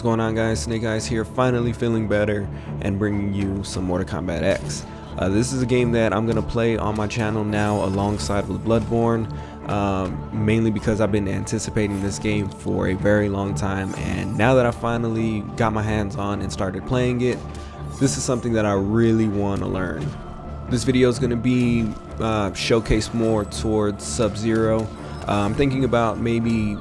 What's going on, guys? Snake Eyes here, finally feeling better and bringing you some Mortal Kombat X. This is a game that I'm going to play on my channel now alongside with Bloodborne, mainly because I've been anticipating this game for a very long time, and now that I finally got my hands on and started playing it, this is something that I really want to learn. This video is going to be showcased more towards Sub-Zero. I'm thinking about maybe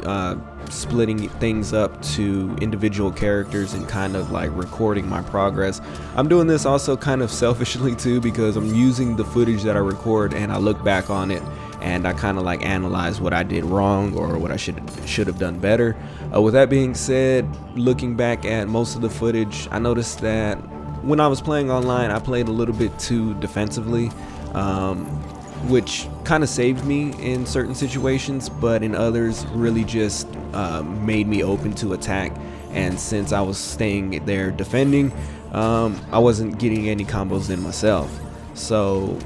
splitting things up to individual characters and kind of like recording my progress. I'm doing this also kind of selfishly too, because I'm using the footage that I record and I look back on it and I kind of like analyze what I did wrong or what I should have done better. With that being said, looking back at most of the footage, I noticed that when I was playing online, I played a little bit too defensively, which kind of saved me in certain situations, but in others really just made me open to attack. And since I was staying there defending, I wasn't getting any combos in myself. So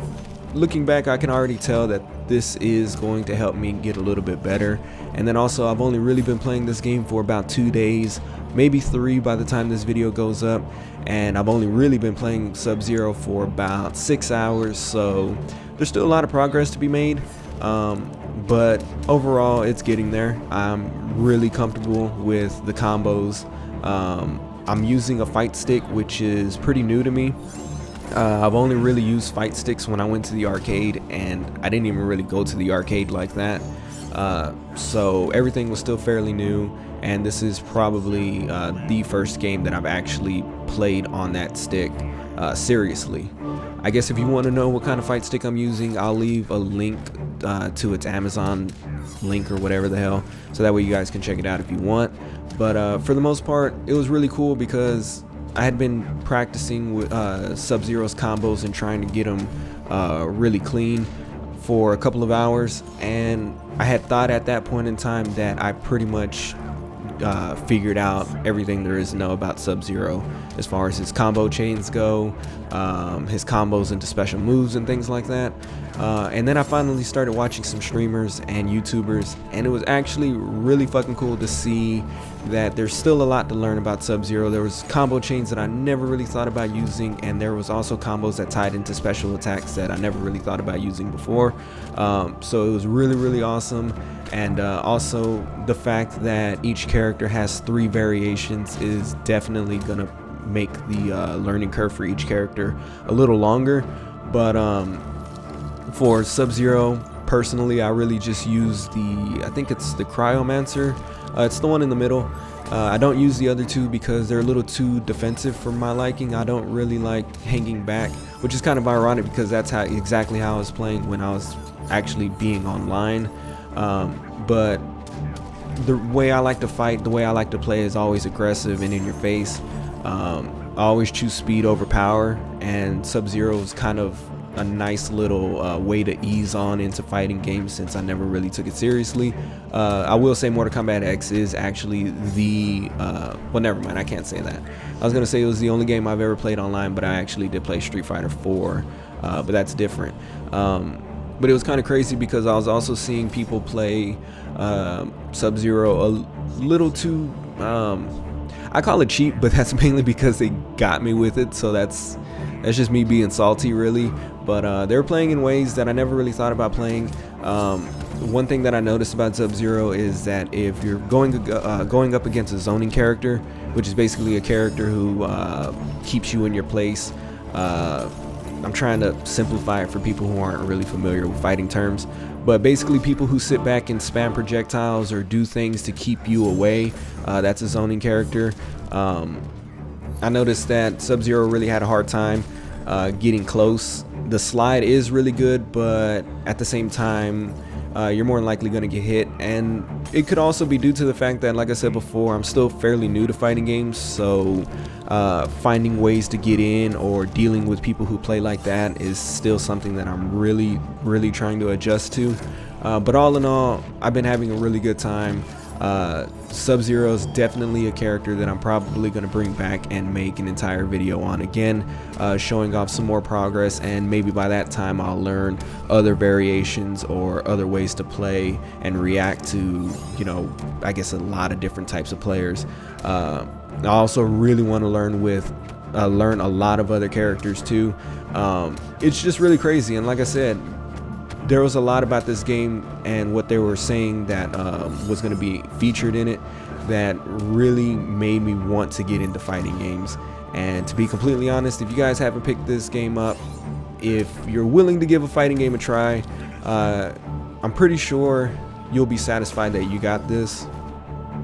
looking back, I can already tell that this is going to help me get a little bit better. And then also, I've only really been playing this game for about 2 days, maybe 3 by the time this video goes up, and I've only really been playing Sub-Zero for about 6 hours, so there's still a lot of progress to be made, but overall it's getting there. I'm really comfortable with the combos. I'm using a fight stick, which is pretty new to me. I've only really used fight sticks when I went to the arcade, and I didn't even really go to the arcade like that, so everything was still fairly new, and this is probably the first game that I've actually played on that stick seriously. I guess if you want to know what kind of fight stick I'm using, I'll leave a link to its Amazon link or whatever the hell, so that way you guys can check it out if you want. But for the most part, it was really cool because I had been practicing with Sub-Zero's combos and trying to get them really clean for a couple of hours, and I had thought at that point in time that I pretty much figured out everything there is to know about Sub-Zero as far as his combo chains go, his combos into special moves and things like that. And then I finally started watching some streamers and YouTubers, and it was actually really fucking cool to see that there's still a lot to learn about Sub-Zero. There was combo chains that I never really thought about using, and there was also combos that tied into special attacks that I never really thought about using before. So it was really awesome. And also the fact that each character has 3 variations is definitely gonna make the learning curve for each character a little longer. But for Sub-Zero, personally, I really just use I think it's the Cryomancer. It's the one in the middle. I don't use the other 2 because they're a little too defensive for my liking. I don't really like hanging back, which is kind of ironic because that's exactly how I was playing when I was actually being online. But the way I like to fight, the way I like to play is always aggressive and in your face. I always choose speed over power, and Sub-Zero is kind of a nice little way to ease on into fighting games since I never really took it seriously. I will say Mortal Kombat X is actually the well, never mind, I can't say that. I was gonna say it was the only game I've ever played online, but I actually did play Street Fighter 4, but that's different. But it was kind of crazy because I was also seeing people play Sub-Zero a little too, I call it cheap, but that's mainly because they got me with it, so that's just me being salty really. But they were playing in ways that I never really thought about playing. One thing that I noticed about Sub-Zero is that if you're going up against a zoning character, which is basically a character who keeps you in your place, I'm trying to simplify it for people who aren't really familiar with fighting terms, but basically people who sit back and spam projectiles or do things to keep you away, that's a zoning character. I noticed that Sub-Zero really had a hard time getting close. The slide is really good, but at the same time, you're more than likely going to get hit, and it could also be due to the fact that, like I said before, I'm still fairly new to fighting games, so finding ways to get in or dealing with people who play like that is still something that I'm really trying to adjust to. But all in all, I've been having a really good time. Sub-Zero is definitely a character that I'm probably going to bring back and make an entire video on again, showing off some more progress, and maybe by that time I'll learn other variations or other ways to play and react to, you know, I guess a lot of different types of players. I also really want to learn a lot of other characters too. It's just really crazy, and like I said, there was a lot about this game and what they were saying that was going to be featured in it that really made me want to get into fighting games. And to be completely honest, if you guys haven't picked this game up, if you're willing to give a fighting game a try, I'm pretty sure you'll be satisfied that you got this.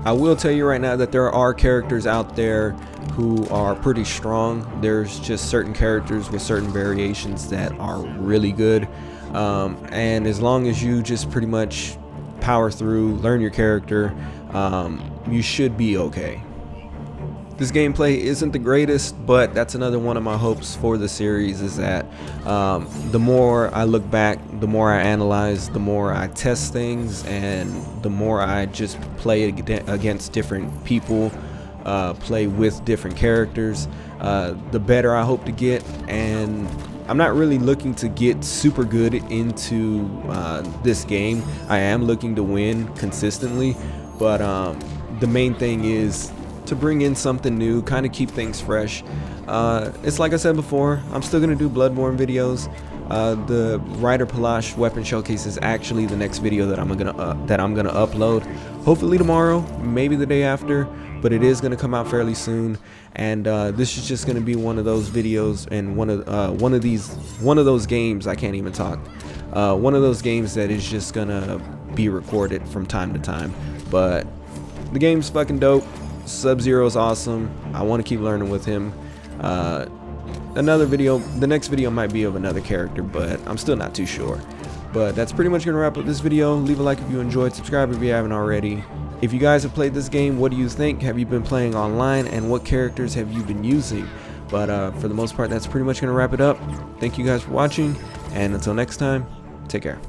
I will tell you right now that there are characters out there who are pretty strong. There's just certain characters with certain variations that are really good. And as long as you just pretty much power through, learn your character, you should be okay. This gameplay isn't the greatest, but that's another one of my hopes for the series, is that the more I look back, the more I analyze, the more I test things, and the more I just play against different people, play with different characters, the better I hope to get. And I'm not really looking to get super good into this game. I am looking to win consistently, but the main thing is to bring in something new, kind of keep things fresh. It's like I said before, I'm still gonna do Bloodborne videos. The Rider Palash weapon showcase is actually the next video that I'm gonna upload. Hopefully tomorrow, maybe the day after, but it is gonna come out fairly soon. And this is just gonna be one of those videos, and one of those games, I can't even talk. One of those games that is just gonna be recorded from time to time. But the game's fucking dope. Sub-Zero's awesome. I want to keep learning with him. Another video, the next video might be of another character, but I'm still not too sure. But that's pretty much gonna wrap up this video. Leave a like if you enjoyed, subscribe if you haven't already. If you guys have played this game, what do you think? Have you been playing online, and what characters have you been using? But for the most part, that's pretty much gonna wrap it up. Thank you guys for watching, and until next time, take care.